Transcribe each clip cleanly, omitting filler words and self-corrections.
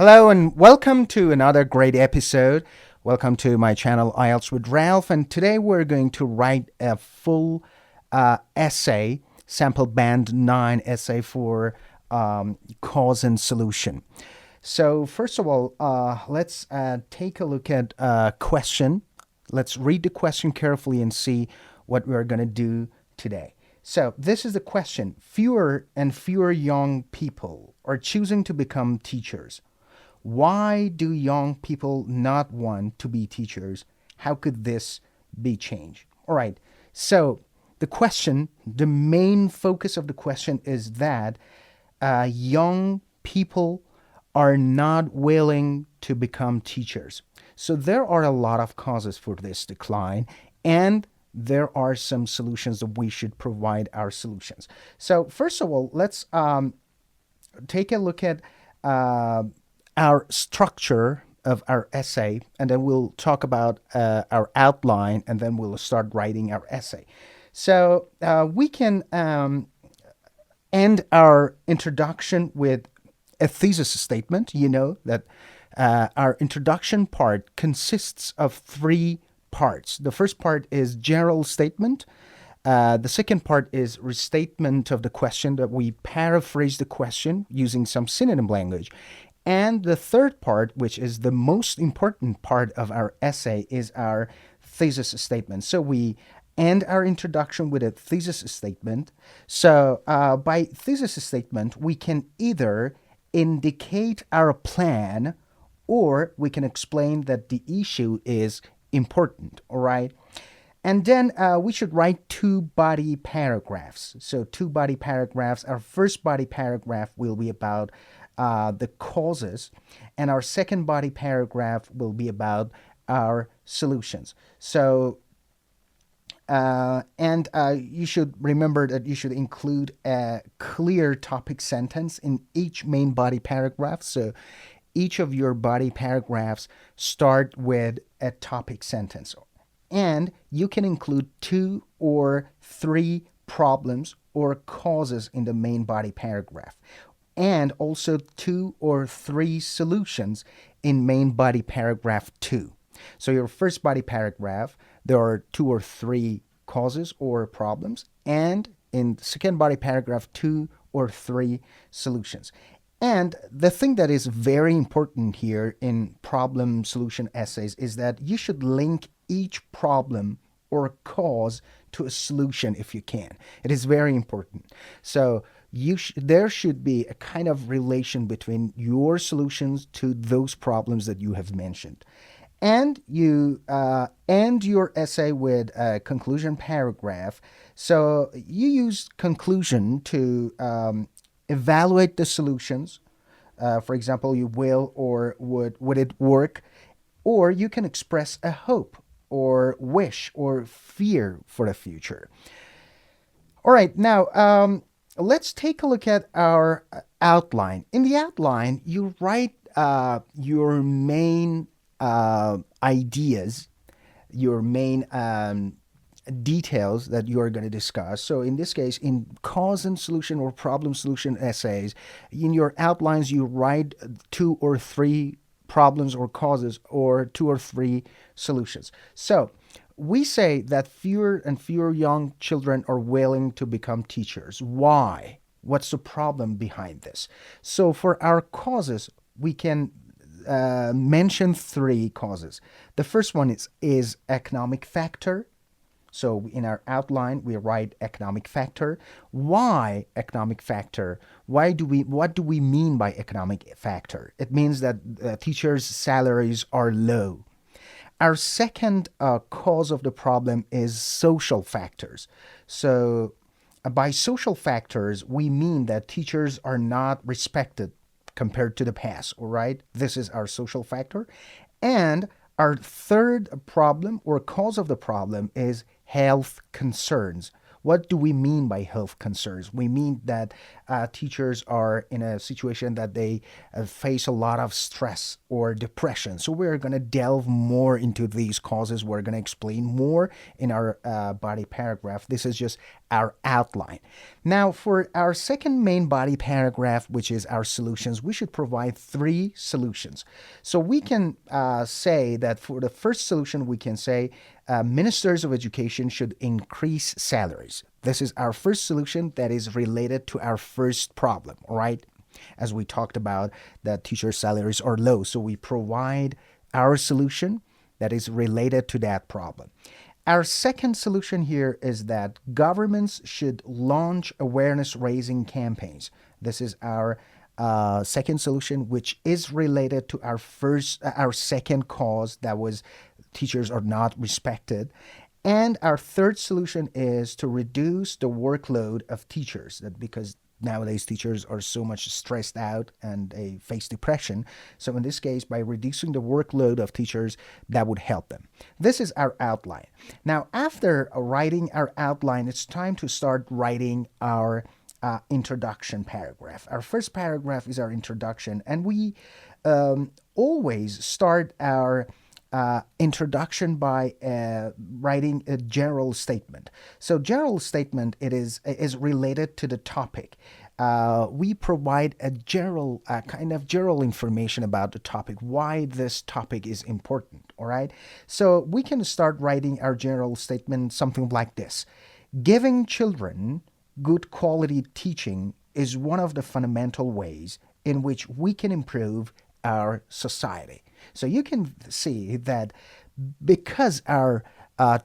Hello and welcome to another great episode. Welcome to my channel IELTS with Ralph, and today we're going to write a full essay, sample band 9 essay for cause and solution. So first of all, let's take a look at a question. Let's read the question carefully and see what we're going to do today. So this is the question. Fewer and fewer young people are choosing to become teachers. Why do young people not want to be teachers? How could this be changed? All right. So the question, the main focus of the question is that young people are not willing to become teachers. So there are a lot of causes for this decline, and there are some solutions that we should provide our solutions. So first of all, let's take a look at our structure of our essay, and then we'll talk about our outline, and then we'll start writing our essay. So we can end our introduction with a thesis statement. You know that our introduction part consists of three parts. The first part is general statement. The second part is restatement of the question, that we paraphrase the question using some synonym language. And the third part, which is the most important part of our essay, is our thesis statement. So we end our introduction with a thesis statement. So by thesis statement, we can either indicate our plan, or we can explain that the issue is important, all right? And then we should write two body paragraphs. So two body paragraphs. Our first body paragraph will be about the causes, and our second body paragraph will be about our solutions. So, you should remember that you should include a clear topic sentence in each main body paragraph. So each of your body paragraphs start with a topic sentence. And you can include 2 or 3 problems or causes in the main body paragraph, and also 2 or 3 solutions in main body paragraph 2. So your first body paragraph, there are 2 or 3 causes or problems, and in the second body paragraph, 2 or 3 solutions. And the thing that is very important here in problem solution essays is that you should link each problem or cause to a solution if you can. It is very important. So there should be a kind of relation between your solutions to those problems that you have mentioned. And you end your essay with a conclusion paragraph. So you use conclusion to evaluate the solutions. For example, you will or would it work? Or you can express a hope or wish or fear for the future. All right, now let's take a look at our outline. In the outline, you write your main ideas, your main details that you're going to discuss. So in this case, in cause and solution or problem solution essays, in your outlines, you write 2 or 3 problems or causes, or 2 or 3 solutions. So we say that fewer and fewer young children are willing to become teachers. Why? What's the problem behind this? So for our causes, we can mention 3 causes. The first one is economic factor. So in our outline, we write economic factor. Why economic factor? What do we mean by economic factor? It means that teachers' salaries are low. Our second cause of the problem is social factors. So by social factors, we mean that teachers are not respected compared to the past, all right? This is our social factor. And our third problem or cause of the problem is health concerns. What do we mean by health concerns? We mean that teachers are in a situation that they face a lot of stress or depression. So we're going to delve more into these causes. We're going to explain more in our body paragraph. This is just our outline. Now, for our second main body paragraph, which is our solutions, we should provide 3 solutions. So we can say that for the first solution, we can say ministers of education should increase salaries. This is our first solution that is related to our first problem, all right? As we talked about, that teacher salaries are low. So we provide our solution that is related to that problem. Our second solution here is that governments should launch awareness raising campaigns. This is our second solution, which is related to our second cause, that was teachers are not respected. And our third solution is to reduce the workload of teachers, that because nowadays teachers are so much stressed out and they face depression. So in this case, by reducing the workload of teachers, that would help them. This is our outline. Now, after writing our outline, it's time to start writing our introduction paragraph. Our first paragraph is our introduction, and we always start our introduction by writing a general statement. So general statement, it is related to the topic. We provide a general kind of general information about the topic, why this topic is important. All right. So we can start writing our general statement something like this: giving children good quality teaching is one of the fundamental ways in which we can improve our society. So you can see that because our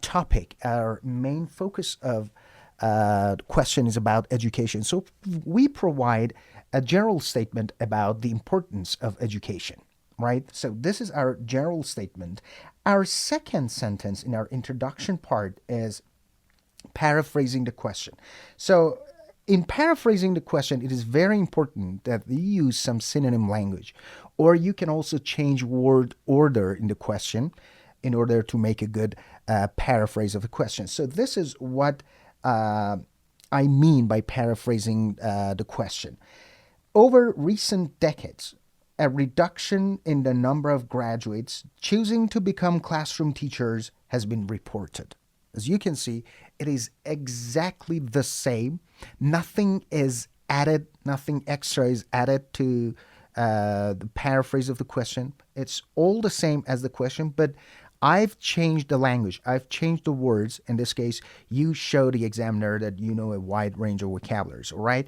topic, our main focus of question is about education, so we provide a general statement about the importance of education, right? So this is our general statement. Our second sentence in our introduction part is paraphrasing the question. So in paraphrasing the question, it is very important that you use some synonym language, or you can also change word order in the question in order to make a good paraphrase of the question. So this is what I mean by paraphrasing the question. Over recent decades, a reduction in the number of graduates choosing to become classroom teachers has been reported. As you can see, it is exactly the same. Nothing is added, nothing extra is added to the paraphrase of the question. It's all the same as the question, but I've changed the language. I've changed the words. In this case, you show the examiner that you know a wide range of vocabularies, all right?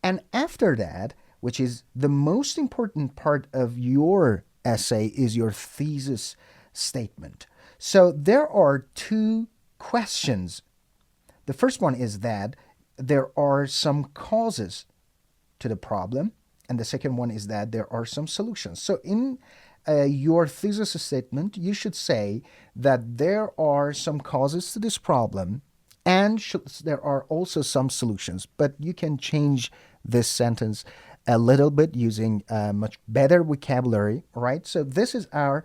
And after that, which is the most important part of your essay, is your thesis statement. So there are 2 questions. The first one is that there are some causes to the problem, and the second one is that there are some solutions. So in your thesis statement, you should say that there are some causes to this problem and there are also some solutions, but you can change this sentence a little bit using much better vocabulary, right? So this is our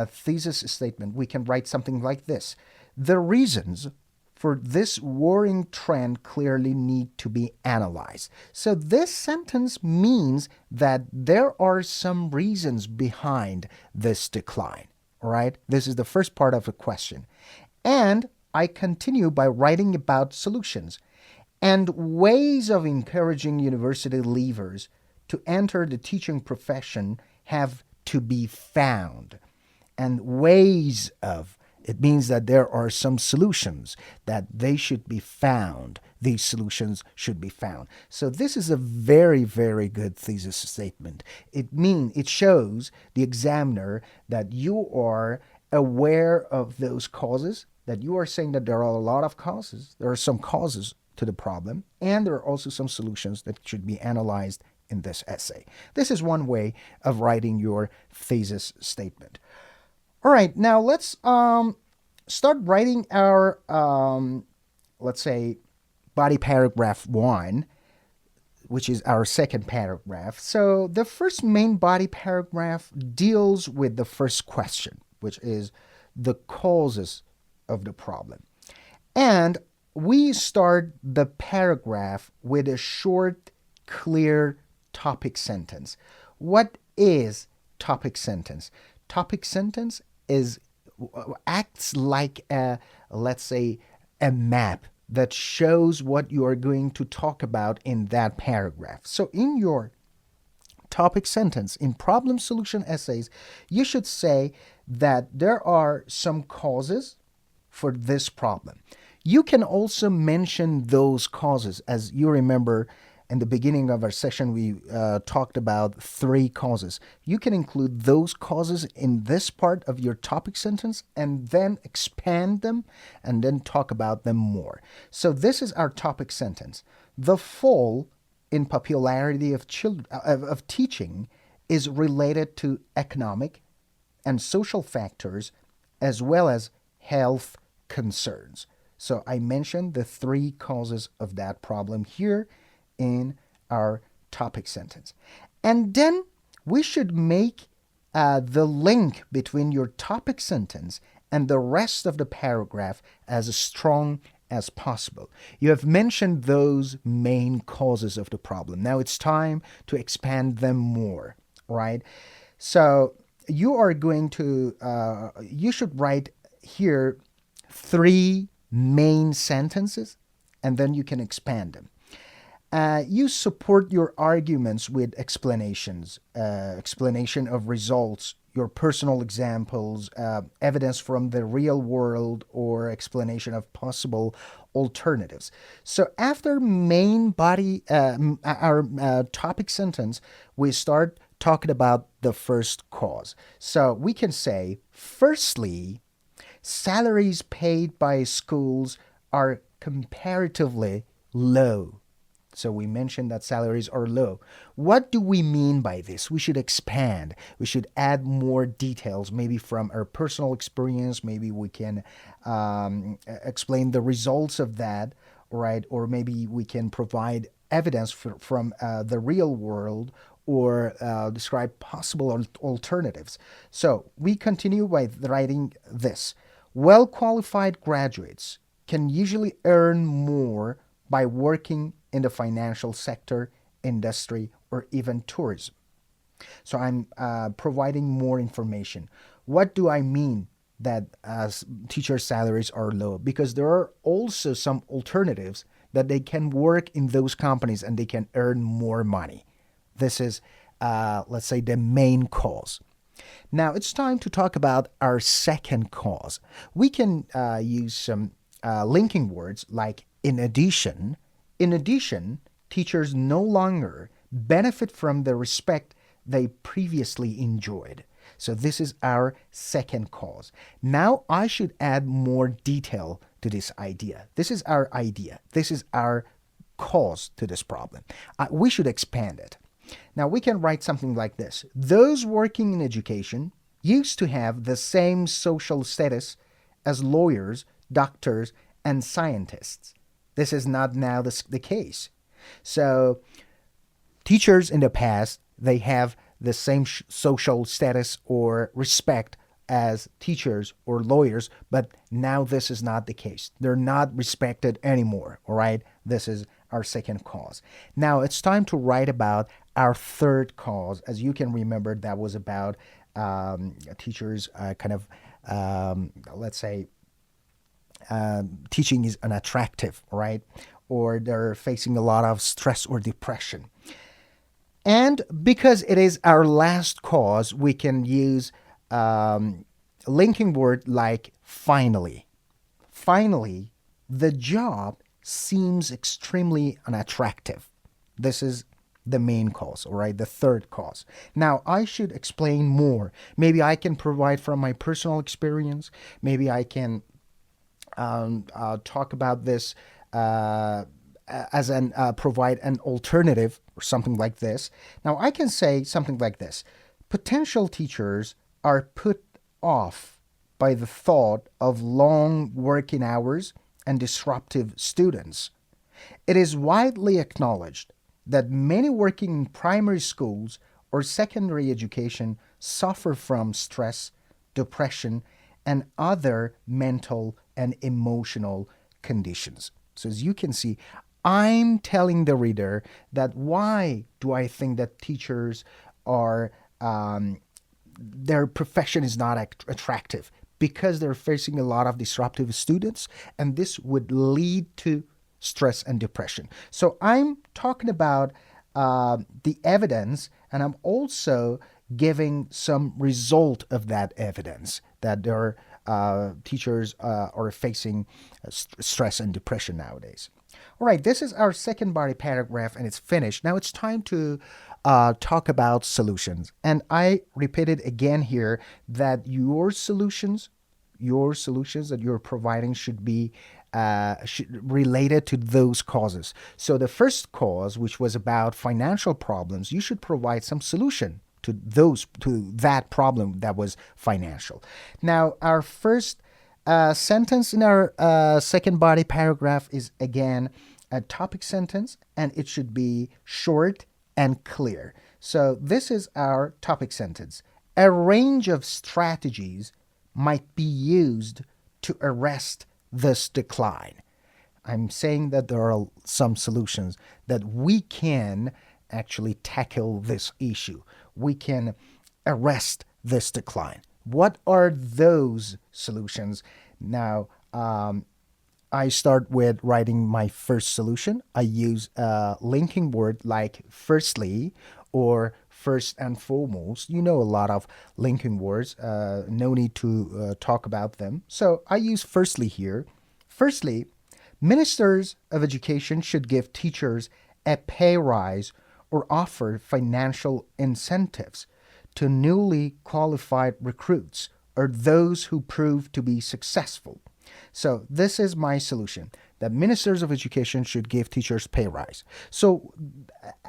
thesis statement. We can write something like this: the reasons for this worrying trend clearly need to be analyzed. So this sentence means that there are some reasons behind this decline, all right? This is the first part of the question. And I continue by writing about solutions and ways of encouraging university leavers to enter the teaching profession have to be found. And ways of, it means that there are some solutions that they should be found. These solutions should be found. So this is a very, very good thesis statement. It shows the examiner that you are aware of those causes, that you are saying that there are a lot of causes. There are some causes to the problem, and there are also some solutions that should be analyzed in this essay. This is one way of writing your thesis statement. All right, now let's start writing our, let's say, body paragraph 1, which is our second paragraph. So the first main body paragraph deals with the first question, which is the causes of the problem. And we start the paragraph with a short clear topic sentence. What is topic sentence? Topic sentence is acts like a, let's say, a map that shows what you are going to talk about in that paragraph. So in your topic sentence in problem solution essays, you should say that there are some causes for this problem. You can also mention those causes. As you remember, in the beginning of our session, we talked about 3 causes. You can include those causes in this part of your topic sentence and then expand them and then talk about them more. So this is our topic sentence. The fall in popularity of teaching is related to economic and social factors as well as health concerns. So I mentioned the 3 causes of that problem here in our topic sentence. And then we should make the link between your topic sentence and the rest of the paragraph as strong as possible. You have mentioned those main causes of the problem. Now it's time to expand them more, right? So you are going to, you should write here 3 main sentences and then you can expand them. You support your arguments with explanations, explanation of results, your personal examples, evidence from the real world, or explanation of possible alternatives. So after main body, our topic sentence, we start talking about the first cause. So we can say, firstly, salaries paid by schools are comparatively low. So we mentioned that salaries are low. What do we mean by this? We should expand. We should add more details, maybe from our personal experience. Maybe we can explain the results of that, right? Or maybe we can provide evidence from the real world or describe possible alternatives. So we continue by writing this. Well-qualified graduates can usually earn more by working in the financial sector, industry, or even tourism. So I'm providing more information. What do I mean that teacher salaries are low? Because there are also some alternatives that they can work in those companies and they can earn more money. This is, let's say, the main cause. Now it's time to talk about our second cause. We can use some linking words like in addition. In addition, teachers no longer benefit from the respect they previously enjoyed. So this is our second cause. Now I should add more detail to this idea. This is our idea. This is our cause to this problem. We should expand it. Now we can write something like this. Those working in education used to have the same social status as lawyers, doctors, and scientists. This is not now the case. So teachers in the past, they have the same social status or respect as teachers or lawyers, but now this is not the case. They're not respected anymore, all right? This is our second cause. Now it's time to write about our third cause. As you can remember, that was about teachers let's say, teaching is unattractive, right? Or they're facing a lot of stress or depression. And because it is our last cause, we can use linking word like finally. Finally, the job seems extremely unattractive. This is the main cause, all right, the third cause. Now, I should explain more. Maybe I can provide from my personal experience. Maybe I can talk about this as an provide an alternative or something like this. Now, I can say something like this. Potential teachers are put off by the thought of long working hours and disruptive students. It is widely acknowledged that many working in primary schools or secondary education suffer from stress, depression, and other mental and emotional conditions. So as you can see, I'm telling the reader that why do I think that teachers are their profession is not attractive, because they're facing a lot of disruptive students, and this would lead to stress and depression. So I'm talking about the evidence, and I'm also giving some result of that evidence that their teachers are facing stress and depression nowadays. All right, this is our second body paragraph and it's finished. Now it's time to talk about solutions. And I repeated again here that your solutions that you're providing should be related to those causes. So the first cause, which was about financial problems, you should provide some solution to that problem that was financial. Now, our first sentence in our second body paragraph is again a topic sentence, and it should be short and clear. So this is our topic sentence. A range of strategies might be used to arrest this decline. I'm saying that there are some solutions that we can actually tackle this issue. We can arrest this decline. What are those solutions? Now, I start with writing my first solution. I use a linking word like firstly or first and foremost. You know a lot of linking words. No need to talk about them. So I use firstly here. Firstly, ministers of education should give teachers a pay rise or offer financial incentives to newly qualified recruits or those who prove to be successful. So this is my solution, that ministers of education should give teachers pay rise. So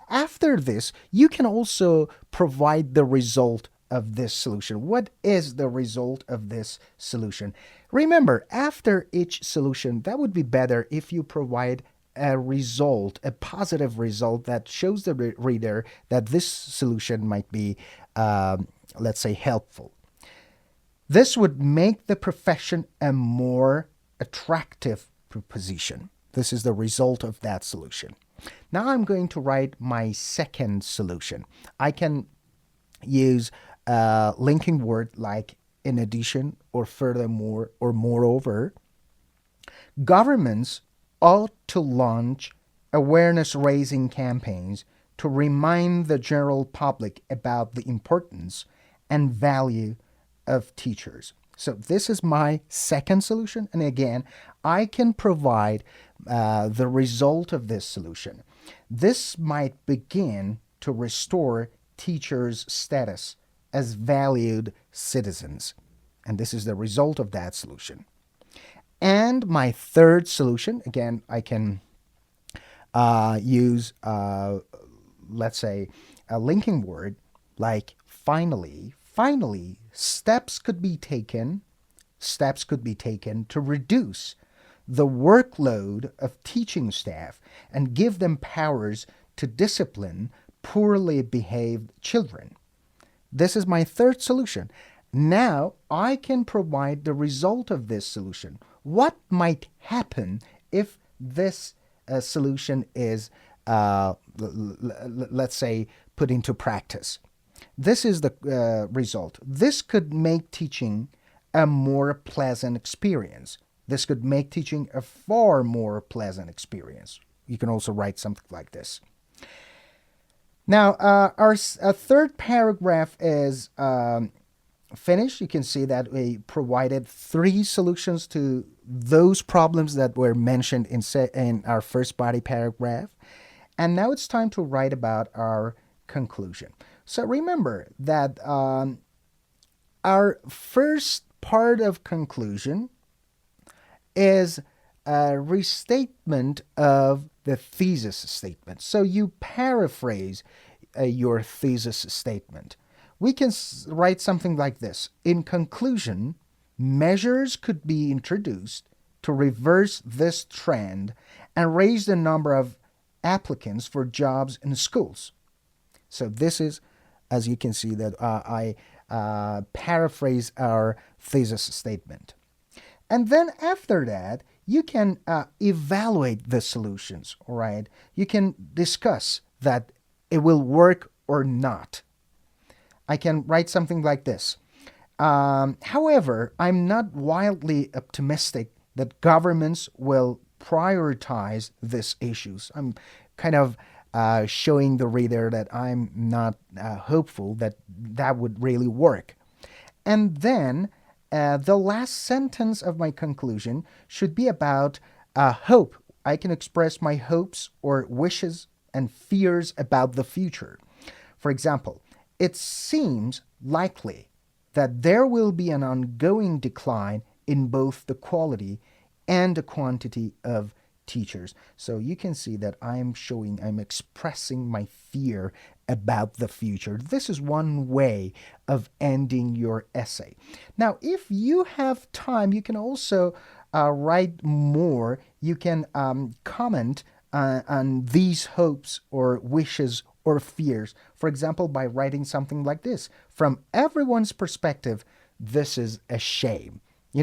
after this, you can also provide the result of this solution. What is the result of this solution? Remember, after each solution, that would be better if you provide a result, a positive result that shows the reader that this solution might be, let's say, helpful. This would make the profession a more attractive proposition. This is the result of that solution. Now I'm going to write my second solution. I can use a linking word like in addition or furthermore or moreover. Governments ought to launch awareness-raising campaigns to remind the general public about the importance and value of teachers. So this is my second solution. And again, I can provide the result of this solution. This might begin to restore teachers' status as valued citizens. And this is the result of that solution. And my third solution, again, I can use, let's say, a linking word like finally. Finally, steps could be taken to reduce the workload of teaching staff and give them powers to discipline poorly behaved children. This is my third solution. Now I can provide the result of this solution. What might happen if this solution is, let's say, put into practice? This is the result. This could make teaching a more pleasant experience. This could make teaching a far more pleasant experience. You can also write something like this. Now, our third paragraph is finished. You can see that we provided 3 solutions to those problems that were mentioned in our first body paragraph. And now it's time to write about our conclusion. So remember that our first part of conclusion is a restatement of the thesis statement. So you paraphrase your thesis statement. We can write something like this. In conclusion, measures could be introduced to reverse this trend and raise the number of applicants for jobs in schools. So this is, as you can see, that I paraphrase our thesis statement. And then after that, you can evaluate the solutions, all right? You can discuss that it will work or not. I can write something like this. However, I'm not wildly optimistic that governments will prioritize these issues. I'm kind of showing the reader that I'm not hopeful that that would really work. And then the last sentence of my conclusion should be about hope. I can express my hopes or wishes and fears about the future. For example, it seems likely that there will be an ongoing decline in both the quality and the quantity of teachers. So you can see that I'm expressing my fear about the future. This is one way of ending your essay. Now, if you have time, you can also write more. You can comment on these hopes or wishes or fears. For example, by writing something like this: from everyone's perspective, this is a shame. You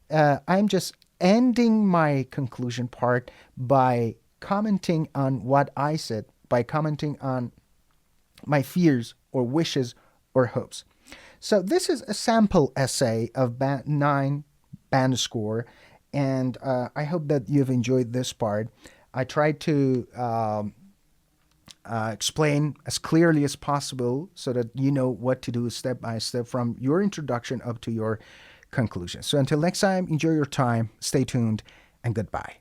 know, I'm just ending my conclusion part by commenting on what I said, by commenting on my fears or wishes or hopes. So this is a sample essay of 9 band score, and I hope that you've enjoyed this part. I tried to explain as clearly as possible so that you know what to do step by step from your introduction up to your conclusion. So until next time, enjoy your time, stay tuned, and goodbye.